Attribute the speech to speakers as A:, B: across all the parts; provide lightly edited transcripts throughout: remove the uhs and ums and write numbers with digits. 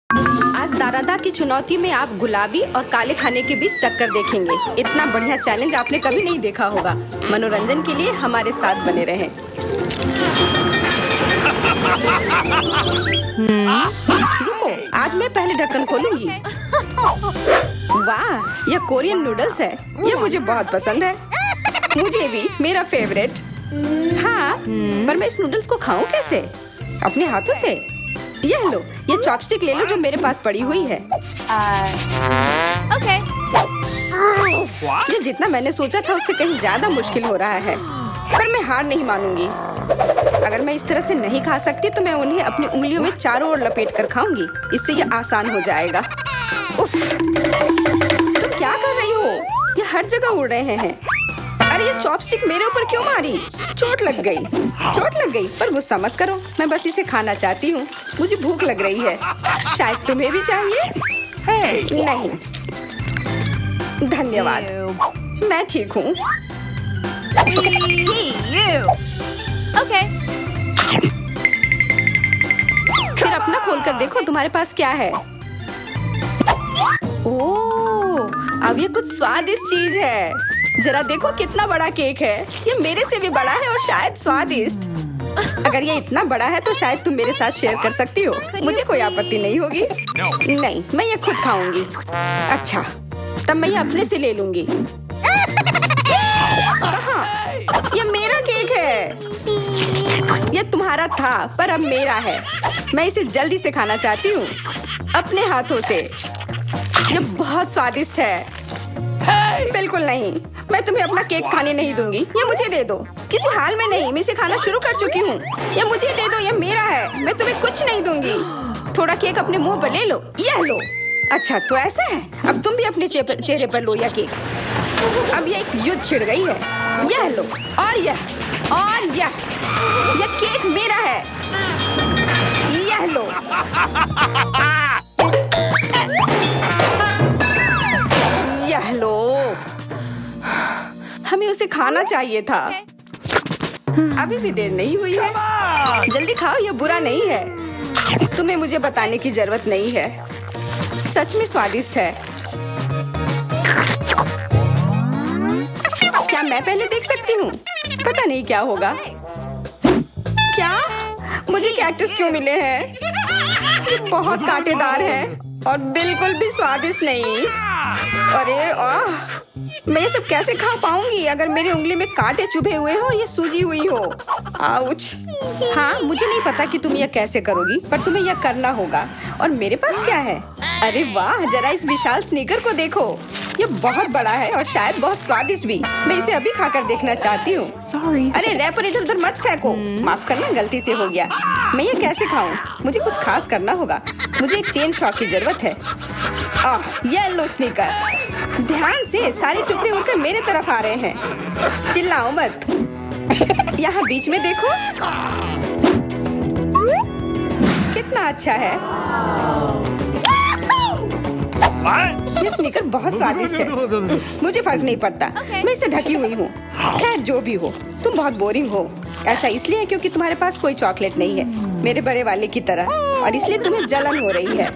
A: आज दारादा की चुनौती में आप गुलाबी और काले खाने के बीच टक्कर देखेंगे। इतना बढ़िया चैलेंज आपने कभी नहीं देखा होगा। मनोरंजन के लिए हमारे साथ बने रहें। रुको, आज मैं पहले ढक्कन खोलूंगी। वाह, यह कोरियन नूडल्स है। यह मुझे बहुत पसंद है। मुझे भी, मेरा फेवरेट। हाँ, पर मैं इस नूडल्स को खाऊं कैसे? अपने हाथों से? यह लो, ये चॉपस्टिक ले लो जो मेरे पास पड़ी हुई है।
B: ओके।
A: ये जितना मैंने सोचा था उससे कहीं ज्यादा मुश्किल हो रहा है, पर मैं हार नहीं मानूंगी। अगर मैं इस तरह से नहीं खा सकती तो मैं उन्हें अपनी उंगलियों में चारों ओर लपेट कर खाऊंगी। इससे ये आसान हो जाएगा। उफ, तुम क्या कर रही हो? ये हर जगह उड़ रहे हैं। अरे ये चॉपस्टिक मेरे ऊपर क्यों मारी? चोट लग गई। पर गुस्सा मत करो, मैं बस इसे खाना चाहती हूँ। मुझे भूख लग रही है। शायद तुम्हें भी चाहिए? नहीं, धन्यवाद। मैं ठीक हूँ।
B: ओके।
A: फिर अपना खोल कर देखो तुम्हारे पास क्या है। ओह, अब ये कुछ स्वादिष्ट चीज है। जरा देखो कितना बड़ा केक है। ये मेरे से भी बड़ा है और शायद स्वादिष्ट। अगर ये इतना बड़ा है तो शायद तुम मेरे साथ शेयर कर सकती हो। मुझे कोई आपत्ति नहीं होगी। नहीं, मैं ये खुद खाऊंगी। अच्छा, तब मैं ये अपने से ले लूंगी। कहाँ? ये मेरा केक है। ये तुम्हारा था पर अब मेरा है। मैं इसे जल्दी से खाना चाहती हूँ, अपने हाथों से। ये बहुत स्वादिष्ट है। बिल्कुल नहीं, मैं तुम्हें अपना केक खाने नहीं दूंगी। ये मुझे दे दो। किसी हाल में नहीं, मैं इसे खाना शुरू कर चुकी हूँ। ये मुझे दे दो, ये मेरा है। मैं तुम्हें कुछ नहीं दूंगी। थोड़ा केक अपने मुंह पर ले लो। यह लो। अच्छा, तो ऐसा है। अब तुम भी अपने चेहरे पर लो यह केक। अब यह एक युद्ध छिड़ गई है। यह लो, और यह केक मेरा है। यह लो। यह लो। हमें उसे खाना चाहिए था। अभी भी देर नहीं हुई है। जल्दी खाओ, यह बुरा नहीं है। तुम्हें मुझे बताने की जरूरत नहीं है। सच में स्वादिष्ट है। क्या मैं पहले देख सकती हूँ? पता नहीं क्या होगा। क्या? मुझे कैक्टस क्यों मिले हैं? ये बहुत कांटेदार है और बिल्कुल भी स्वादिष्ट नहीं। अरे मैं ये सब कैसे खा पाऊंगी अगर मेरी उंगली में कांटे चुभे हुए हो और ये सूजी हुई हो। आउच। हाँ, मुझे नहीं पता कि तुम यह कैसे करोगी, पर तुम्हें यह करना होगा। और मेरे पास क्या है? अरे वाह, जरा इस विशाल स्नीकर को देखो। ये बहुत बड़ा है और शायद बहुत स्वादिष्ट भी। मैं इसे अभी खाकर देखना चाहती हूँ। अरे रैपर इधर उधर मत फेंको। माफ करना, गलती से हो गया। मैं ये कैसे खाऊं? मुझे कुछ खास करना होगा। मुझे एक चेन शॉक की जरूरत है। ये लो स्नीकर। ध्यान से, सारे टुकड़े उड़कर मेरे तरफ आ रहे हैं। चिल्लाओ मत। यहाँ बीच में देखो, कितना अच्छा है। ये स्नीकर बहुत स्वादिष्ट है। मुझे फर्क नहीं पड़ता, मैं इसे ढकी हुई हूँ। खैर जो भी हो, तुम बहुत बोरिंग हो। ऐसा इसलिए क्योंकि तुम्हारे पास कोई चॉकलेट नहीं है, मेरे बड़े वाले की तरह, और इसलिए तुम्हें जलन हो रही है।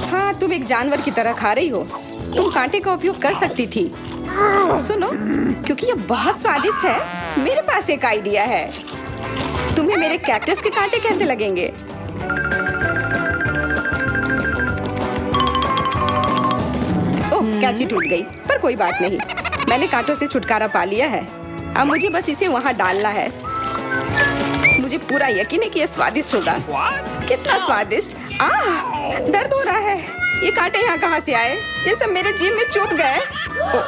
A: हाँ, तुम एक जानवर की तरह खा रही हो। तुम कांटे का उपयोग कर सकती थी। सुनो, क्योंकि ये बहुत स्वादिष्ट है, मेरे पास एक आइडिया है। तुम्हें मेरे कैक्टस के कांटे कैसे लगेंगे? ओह, कैंची टूट गई, पर कोई बात नहीं। मैंने कांटों से छुटकारा पा लिया है। अब मुझे बस इसे वहाँ डालना है। मुझे पूरा यकीन है कि यह स्वादिष्ट होगा। कितना स्वादिष्ट। दर्द हो रहा है। ये कांटे यहाँ कहाँ से आए? ये सब मेरे जीभ में चुभ गए।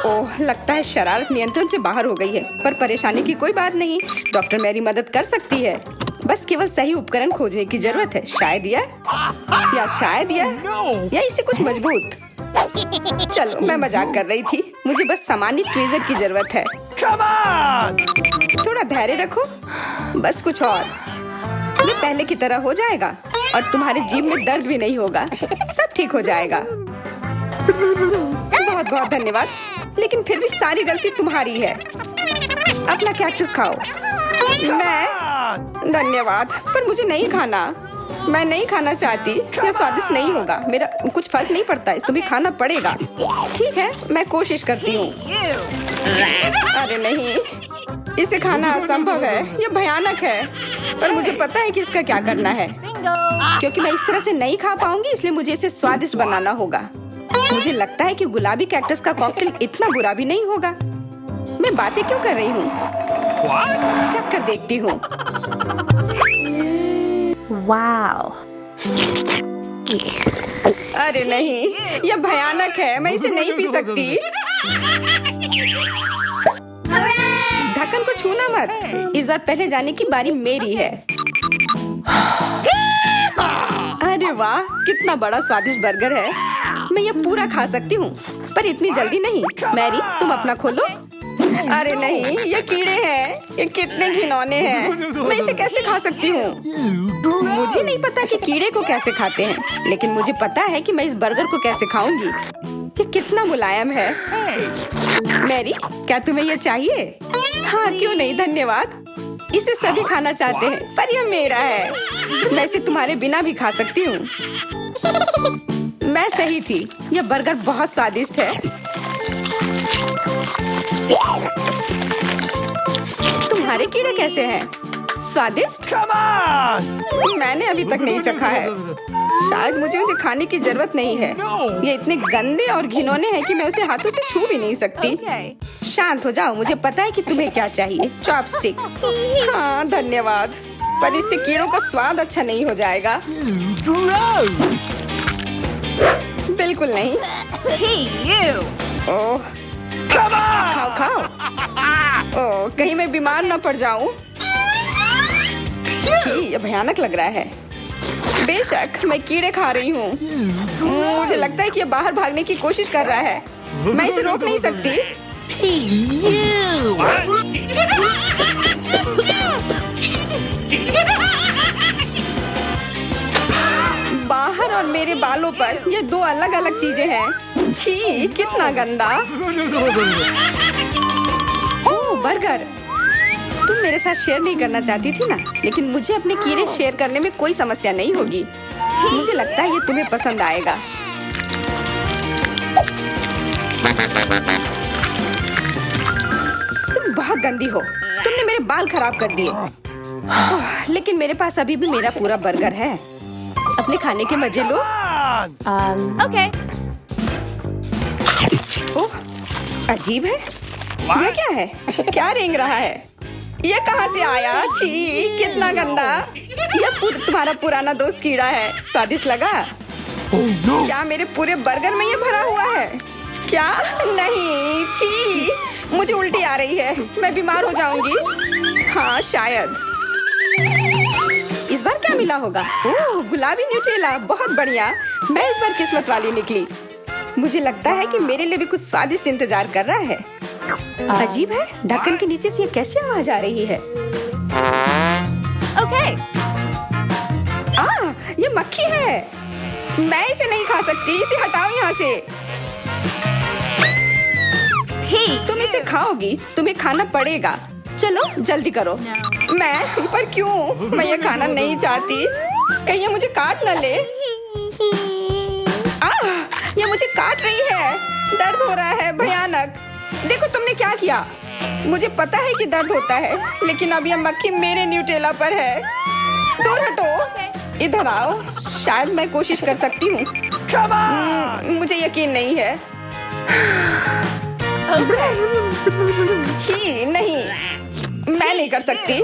A: ओह, लगता है शरारत नियंत्रण से बाहर हो गई है, पर परेशानी की कोई बात नहीं। डॉक्टर मेरी मदद कर सकती है। बस केवल सही उपकरण खोजने की जरूरत है। शायद या इसे कुछ मजबूत। चलो, मैं मजाक कर रही थी। मुझे बस सामान्य ट्वीजर की जरूरत है। थोड़ा धैर्य रखो, बस कुछ और। ये पहले की तरह हो जाएगा और तुम्हारे जीभ में दर्द भी नहीं होगा। सब ठीक हो जाएगा। बहुत बहुत धन्यवाद, लेकिन फिर भी सारी गलती तुम्हारी है। अपना कैक्टस खाओ। धन्यवाद, पर मुझे नहीं खाना। मैं नहीं खाना चाहती। यह स्वादिष्ट नहीं होगा। मेरा कुछ फर्क नहीं पड़ता है, तुम्हें खाना पड़ेगा। ठीक है, मैं कोशिश करती हूँ। अरे नहीं, इसे खाना असंभव है। यह भयानक है, पर मुझे पता है कि इसका क्या करना है। क्योंकि मैं इस तरह से नहीं खा पाऊंगी, इसलिए मुझे इसे स्वादिष्ट बनाना होगा। मुझे लगता है कि गुलाबी कैक्टस का कॉकटेल इतना बुरा भी नहीं होगा। मैं बातें क्यों कर रही हूँ? चख कर देखती हूँ।
B: Wow.
A: अरे नहीं, यह भयानक है। मैं इसे नहीं पी सकती। ढक्कन को छूना मत। इस बार पहले जाने की बारी मेरी है। अरे वाह, कितना बड़ा स्वादिष्ट बर्गर है। मैं ये पूरा खा सकती हूँ, पर इतनी जल्दी नहीं। मैरी, तुम अपना खोलो। अरे नहीं, ये कीड़े हैं। ये कितने घिनौने हैं। मैं इसे कैसे खा सकती हूँ? मुझे नहीं पता कि कीड़े को कैसे खाते हैं, लेकिन मुझे पता है कि मैं इस बर्गर को कैसे खाऊंगी। ये कितना मुलायम है। मैरी, क्या तुम्हें ये चाहिए? हाँ, क्यों नहीं, धन्यवाद। इसे सभी खाना चाहते हैं, पर यह मेरा है। मैं इसे तुम्हारे बिना भी खा सकती हूँ। मैं सही थी, यह बर्गर बहुत स्वादिष्ट है। तुम्हारे कीड़े कैसे हैं? स्वादिष्ट? मैंने अभी तक नहीं चखा है। शायद मुझे उसे खाने की जरूरत नहीं है। ये इतने गंदे और घिनौने हैं कि मैं उसे हाथों से छू भी नहीं सकती। शांत हो जाओ, मुझे पता है कि तुम्हें क्या चाहिए। चॉपस्टिक। हाँ, धन्यवाद, पर इससे कीड़ों का स्वाद अच्छा नहीं हो जाएगा। बिल्कुल नहीं।
B: Hey, you.
A: ओह, खाओ खाओ। ओह, कहीं मैं बीमार न पड़ जाऊं। छी, ये भयानक लग रहा है। बेशक मैं कीड़े खा रही हूँ। मुझे लगता है कि ये बाहर भागने की कोशिश कर रहा है। मैं इसे रोक नहीं सकती। बाहर और मेरे बालों पर ये दो अलग अलग चीजें हैं। छी, कितना गंदा। ओह, बर्गर। तुम मेरे साथ शेयर नहीं करना चाहती थी ना, लेकिन मुझे अपने कीड़े शेयर करने में कोई समस्या नहीं होगी। मुझे लगता है ये तुम्हें पसंद आएगा। तुम बहुत गंदी हो। तुमने मेरे बाल खराब कर दिए। लेकिन मेरे पास अभी भी मेरा पूरा बर्गर है। अपने खाने के मजे लो।
B: Okay.
A: ओह, अजीब है। यह क्या है? क्या रेंग रहा है? ये कहाँ से आया? छी, कितना गंदा। यह तुम्हारा पुराना दोस्त कीड़ा है। स्वादिष्ट लगा? क्या मेरे पूरे बर्गर में ये भरा हुआ है? क्या? नहीं, छी, मुझे उल्टी आ रही है। मैं बीमार हो जाऊंगी। हाँ, शायद। इस बार क्या मिला होगा? ओह, गुलाबी न्यूटेला, बहुत बढ़िया। मैं इस बार किस्मत वाली निकली। मुझे लगता है कि मेरे लिए भी कुछ स्वादिष्ट इंतजार कर रहा है। अजीब है, ढक्कन के नीचे से ये कैसे आवाज आ रही है?
B: Okay.
A: ये मक्खी है। मैं इसे नहीं खा सकती। इसे हटाओ यहाँ से।
B: Hey,
A: तुम इसे खाओगी, तुम्हें खाना पड़ेगा। चलो जल्दी करो। मैं? पर क्यों? मैं ये खाना नहीं चाहती। कहीं ये मुझे काट न ले। ये मुझे काट रही है। दर्द हो रहा है, भयानक। देखो तुमने क्या किया। मुझे पता है कि दर्द होता है, लेकिन अब यह मक्खी मेरे न्यूटेला पर है। दूर हटो। इधर आओ। शायद मैं कोशिश कर सकती हूँ। मुझे यकीन नहीं है। छी, नहीं, मैं नहीं कर सकती।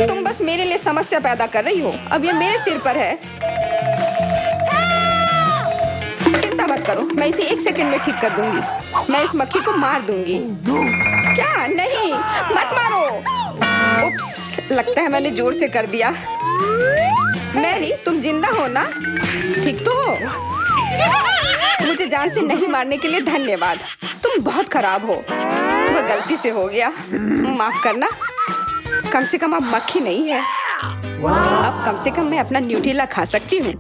A: तुम बस मेरे लिए समस्या पैदा कर रही हो। अब ये मेरे सिर पर है। चिंता मत करो, मैं इसे 1 सेकंड में ठीक कर दूंगी। मैं इस मक्खी को मार दूंगी। क्या? नहीं, मत मारो। उप्स, लगता है मैंने जोर से कर दिया। मैरी, तुम जिंदा हो ना? ठीक तो हो? मुझे जान से नहीं मारने के लिए धन्यवाद। तुम बहुत खराब हो। वह गलती से हो गया, माफ करना। कम से कम अब मक्खी नहीं है। अब कम से कम मैं अपना न्यूटेला खा सकती हूँ।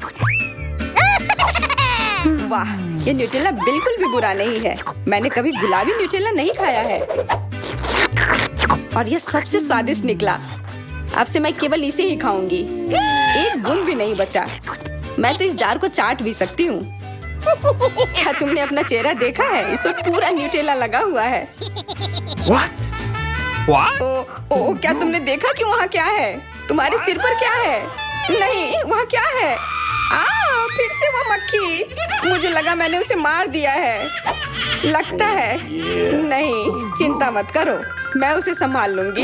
A: वाह, ये न्यूटेला बिल्कुल भी बुरा नहीं है। मैंने कभी गुलाबी न्यूटेला नहीं खाया है। और ये सबसे स्वादिष्ट निकला। अब से मैं केवल इसे ही खाऊंगी, एक बूंद भी नहीं बचा। मैं तो इस जार को चाट भी सकती हूँ। क्या तुमने अपना चेहरा देखा है? इस पर पूरा न्यूटेला लगा हुआ है।
C: What? What?
A: ओ, क्या तुमने देखा कि वहाँ क्या है? तुम्हारे सिर पर क्या है? नहीं, वहाँ क्या है? फिर से वो मक्खी। मुझे लगा मैंने उसे मार दिया है। लगता है नहीं, चिंता मत करो, मैं उसे संभाल लूंगी।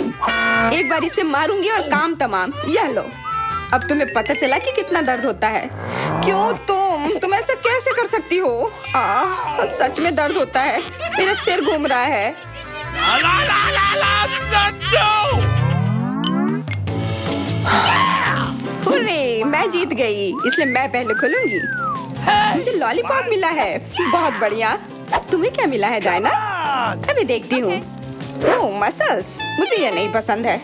A: एक बार इसे मारूंगी और काम तमाम। यह लो, अब तुम्हें पता चला कि कितना दर्द होता है। क्यों तुम ऐसा कैसे कर सकती हो? सच में दर्द होता है, मेरा सिर घूम रहा है। हुर्रे, मैं जीत गई, इसलिए मैं पहले खोलूंगी। मुझे लॉलीपॉप मिला है, बहुत बढ़िया। तुम्हें क्या मिला है डायना? अभी देखती हूँ। ओह, मसल्स, मुझे ये नहीं पसंद है।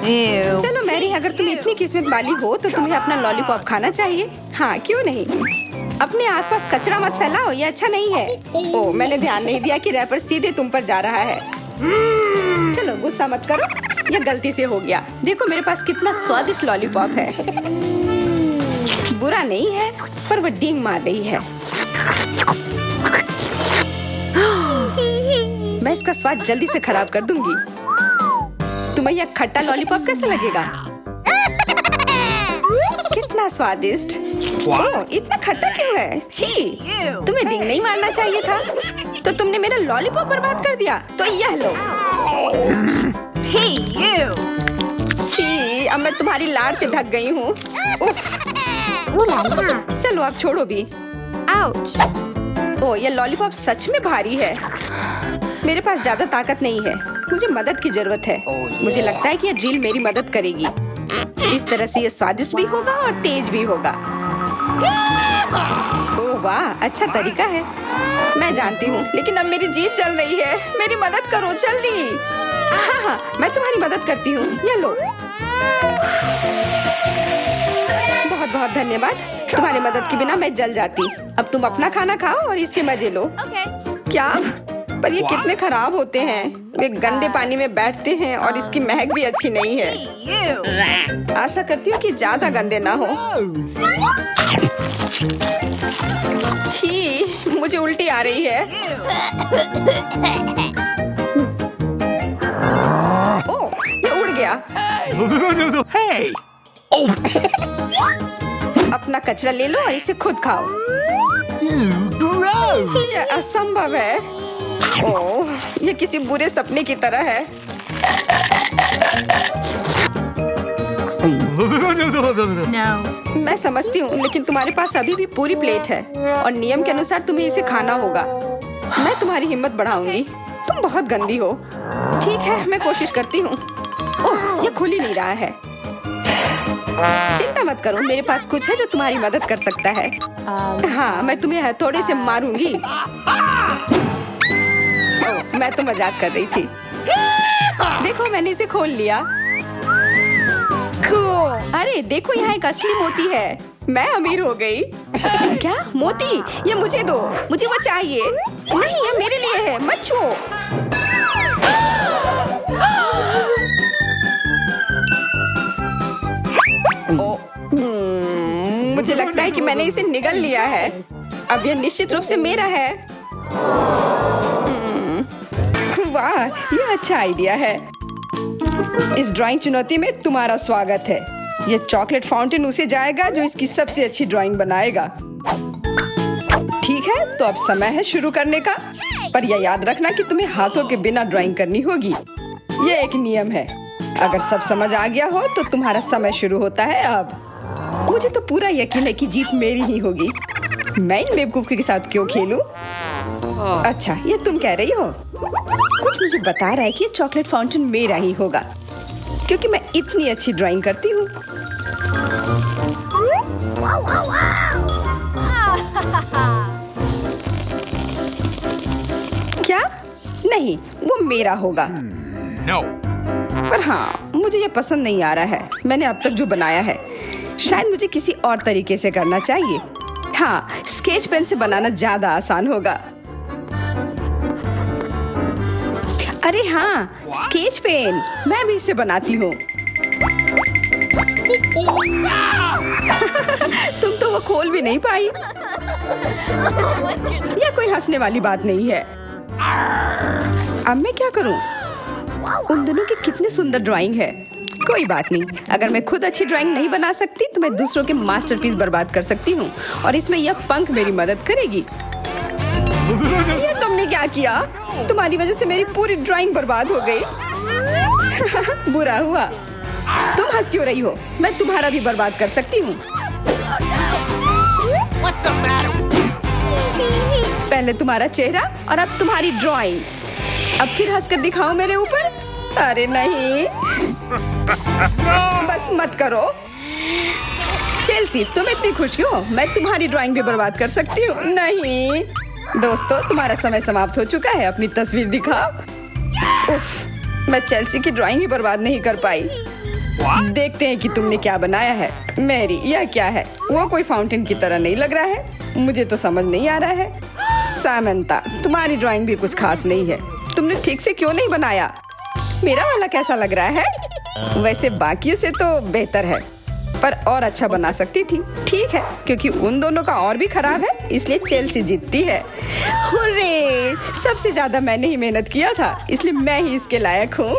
B: Ew.
A: चलो मैरी, अगर तुम इतनी किस्मत वाली हो तो तुम्हें अपना लॉलीपॉप खाना चाहिए। हाँ, क्यों नहीं। अपने आसपास कचरा मत फैलाओ, ये अच्छा नहीं है। ओह, मैंने ध्यान नहीं दिया कि रैपर सीधे तुम पर जा रहा है। चलो गुस्सा मत करो, ये गलती से हो गया। देखो मेरे पास कितना स्वादिष्ट लॉलीपॉप है। बुरा नहीं है, पर वो डींग मार रही है। मैं इसका स्वाद जल्दी से खराब कर दूंगी। तुम्हें यह खट्टा लॉलीपॉप कैसा लगेगा? कितना स्वादिष्ट। ओह, इतना खट्टा क्यों है? छी, तुम्हें डींग नहीं मारना चाहिए था। तो तुमने मेरा लॉलीपॉप बर्बाद कर दिया। तो यह लो।
B: Hey, you.
A: छी, अब मैं तुम्हारी लाड़ से ढक गई हूँ। उफ। चलो अब छोड़ो भी।
B: Ouch.
A: ओह, ये लॉलीपॉप सच में भारी है। मेरे पास ज्यादा ताकत नहीं है, मुझे मदद की जरूरत है। मुझे लगता है कि ये ड्रिल मेरी मदद करेगी। इस तरह से ये स्वादिष्ट भी होगा और तेज भी होगा। ओह वाह, अच्छा तरीका है। मैं जानती हूँ, लेकिन अब मेरी जीभ जल रही है। मेरी मदद करो जल्दी। हाँ, मैं तुम्हारी मदद करती हूँ। ये लो। बहुत बहुत धन्यवाद। तुम्हारी मदद के बिना मैं जल जाती। अब तुम अपना खाना खाओ और इसके मजे लो।
B: Okay.
A: क्या? पर ये कितने खराब होते हैं। वे गंदे पानी में बैठते हैं और इसकी महक भी अच्छी नहीं है।
B: Hey, you.
A: आशा करती हूँ कि ज्यादा गंदे ना हो। छी, मुझे उल्टी आ रही है। ओह, ये उड़ गया।
C: Hey!
A: अपना कचरा ले लो और इसे खुद खाओ।
C: Gross!
A: ये असंभव है। ओह, ये किसी बुरे सपने की तरह है।
B: No.
A: मैं समझती हूँ, लेकिन तुम्हारे पास अभी भी पूरी प्लेट है और नियम के अनुसार तुम्हें इसे खाना होगा। मैं तुम्हारी हिम्मत बढ़ाऊंगी। तुम बहुत गंदी हो। ठीक है, मैं कोशिश करती हूँ। ओह, ये खुल ही नहीं रहा है। चिंता मत करो, मेरे पास कुछ है जो तुम्हारी मदद कर सकता है। हाँ, मैं तुम्हें हथौड़े से मारूंगी। ओह, मैं तो मजाक कर रही थी। देखो, मैंने इसे खोल लिया।
B: Cool.
A: अरे देखो, यहाँ एक असली मोती है। मैं अमीर हो गई। क्या मोती? ये मुझे दो, मुझे वो चाहिए। नहीं, ये मेरे लिए है, मत छुओ। मुझे लगता है कि मैंने इसे निगल लिया है। अब यह निश्चित रूप से मेरा है। वाह, यह अच्छा आइडिया है। इस ड्राइंग चुनौती में तुम्हारा स्वागत है। यह चॉकलेट फाउंटेन उसे जाएगा जो इसकी सबसे अच्छी ड्राइंग बनाएगा। ठीक है, तो अब समय है शुरू करने का। पर यह याद रखना कि तुम्हें हाथों के बिना ड्राइंग करनी होगी। यह एक नियम है। अगर सब समझ आ गया हो तो तुम्हारा समय शुरू होता है अब। मुझे तो पूरा यकीन है कि जीत मेरी ही होगी। मैं इन बेवकूफ के साथ क्यों खेलूं? अच्छा, ये तुम कह रही हो? कुछ मुझे बता रहा है कि ये चॉकलेट फाउंटेन मेरा ही होगा, क्योंकि मैं इतनी अच्छी ड्राइंग करती हूँ। क्या? नहीं, वो मेरा होगा।
C: No.
A: पर हाँ, मुझे ये पसंद नहीं आ रहा है। मैंने अब तक जो बनाया है, शायद मुझे किसी और तरीके से करना चाहिए। हाँ, स्केच पेन से बनाना ज्यादा आसान होगा। अरे हाँ, स्केच पेन, मैं भी इसे बनाती हूँ। तुम तो वो खोल भी नहीं पाई। यह कोई हंसने वाली बात नहीं है। अब मैं क्या करूं? उन दोनों की कितनी सुंदर ड्राइंग है। कोई बात नहीं, अगर मैं खुद अच्छी ड्राइंग नहीं बना सकती तो मैं दूसरों के मास्टरपीस बर्बाद कर सकती हूँ, और इसमें यह पंख मेरी मदद करेगी। ये तुमने क्या किया? तुम्हारी वजह से मेरी पूरी ड्राइंग बर्बाद हो गई। बुरा हुआ। तुम हंस क्यों रही हो? मैं तुम्हारा भी बर्बाद कर सकती हूँ। पहले तुम्हारा चेहरा और अब तुम्हारी ड्राइंग। अब फिर हंसकर दिखाओ मेरे ऊपर। अरे नहीं, बस मत करो। चेल्सी, तुम इतनी खुश क्यों? मैं तुम्हारी ड्राइंग भी बर्बाद कर सकती हूँ। नहीं दोस्तों, तुम्हारा समय समाप्त हो चुका है। अपनी तस्वीर दिखाओ। उफ, मैं चेल्सी की ड्राइंग ही बर्बाद नहीं कर पाई। देखते हैं कि तुमने क्या बनाया है। मैरी, यह क्या है? वो कोई फाउंटेन की तरह नहीं लग रहा है। मुझे तो समझ नहीं आ रहा है। सामंता, तुम्हारी ड्राइंग भी कुछ खास नहीं है। तुमने ठीक से क्यों नहीं बनाया? मेरा वाला कैसा लग रहा है? वैसे बाकियों से तो बेहतर है, पर और अच्छा बना सकती थी। ठीक है, क्योंकि उन दोनों का और भी खराब है, इसलिए चेल्सी जीतती है। हुर्रे! सबसे ज्यादा मैंने ही मेहनत किया था, इसलिए मैं ही इसके लायक हूँ।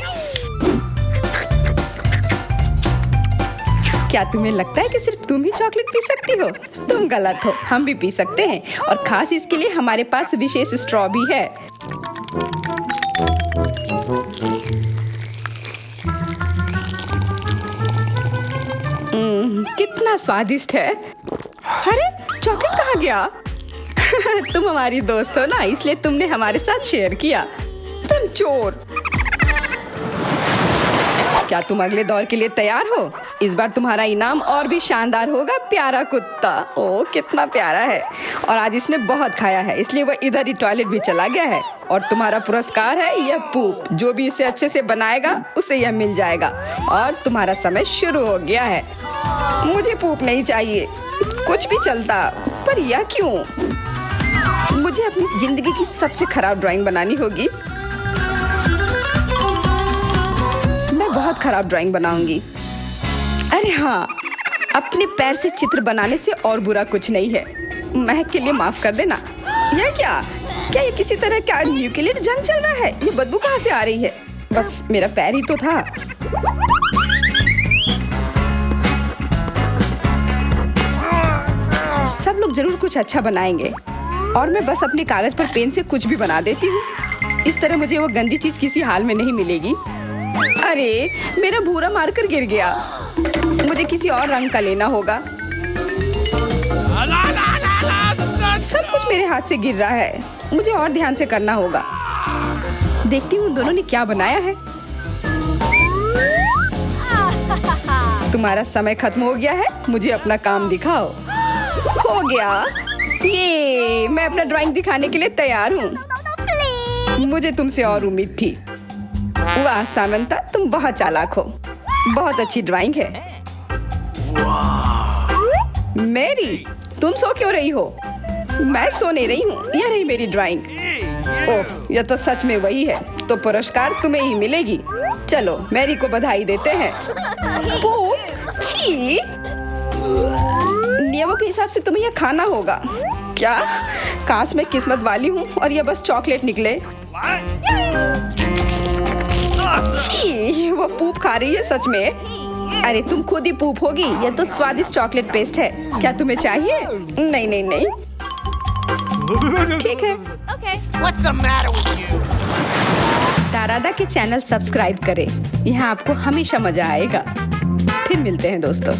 A: क्या तुम्हें लगता है कि सिर्फ तुम ही चॉकलेट पी सकती हो? तुम गलत हो, हम भी पी सकते हैं, और खास इसके लिए हमारे पास विशेष स्ट्रॉ भी है। कितना स्वादिष्ट है। अरे चॉकलेट कहाँ गया? तुम हमारी दोस्त हो ना, इसलिए तुमने हमारे साथ शेयर किया। तुम चोर। क्या तुम अगले दौर के लिए तैयार हो? इस बार तुम्हारा इनाम और भी शानदार होगा। प्यारा कुत्ता, ओ कितना प्यारा है। और आज इसने बहुत खाया है, इसलिए वह इधर ही टॉयलेट भी चला गया है। और तुम्हारा पुरस्कार है यह पूप। जो भी इसे अच्छे से बनाएगा उसे यह मिल जाएगा। और तुम्हारा समय शुरू हो गया है। मुझे पूप नहीं चाहिए, कुछ भी चलता, पर यह क्यों? मुझे अपनी जिंदगी की सबसे खराब ड्राइंग बनानी होगी। मैं बहुत खराब ड्राइंग बनाऊंगी। अरे हाँ, अपने पैर से चित्र बनाने से और बुरा कुछ नहीं है। महक के लिए माफ कर देना। यह क्या ये किसी तरह का न्यूक्लियर जंग चल रहा है? ये बदबू कहाँ से आ रही है? बस मेरा पैर ही तो था। सब लोग जरूर कुछ अच्छा बनाएंगे, और मैं बस अपने कागज पर पेन से कुछ भी बना देती हूँ। इस तरह मुझे वो गंदी चीज किसी हाल में नहीं मिलेगी। अरे मेरा भूरा मार्कर गिर गया। मुझे किसी और रंग का लेना होगा। सब कुछ मेरे हाथ से गिर रहा है। मुझे और ध्यान से करना होगा। देखती हूँ दोनों ने क्या बनाया है। तुम्हारा समय खत्म हो गया है, मुझे अपना काम दिखाओ। हो गया, ये मैं अपना ड्राइंग दिखाने के लिए तैयार हूँ। मुझे तुमसे और उम्मीद थी। वाह सामंता, तुम बहुत चालाक हो। बहुत अच्छी ड्राइंग है। मैरी, तुम सो क्यों रही हो? मैं सो नहीं रही हूँ, यह रही मेरी ड्राइंग। ओह, यह तो सच में वही है। तो पुरस्कार तुम्हें ही मिलेगी। चलो मैरी को बधाई देते हैं। छी! नियमों के हिसाब से तुम्हें यह खाना होगा। क्या? काश मैं किस्मत वाली हूँ और यह बस चॉकलेट निकले। छी! वो पूप खा रही है सच में। अरे तुम खुद ही पूप होगी। यह तो स्वादिष्ट चॉकलेट पेस्ट है। क्या तुम्हें चाहिए? नहीं नहीं नहीं। ठीक है।
D: What's the matter with you?
A: तारादा के चैनल सब्सक्राइब करें। यहाँ आपको हमेशा मजा आएगा। फिर मिलते हैं दोस्तों।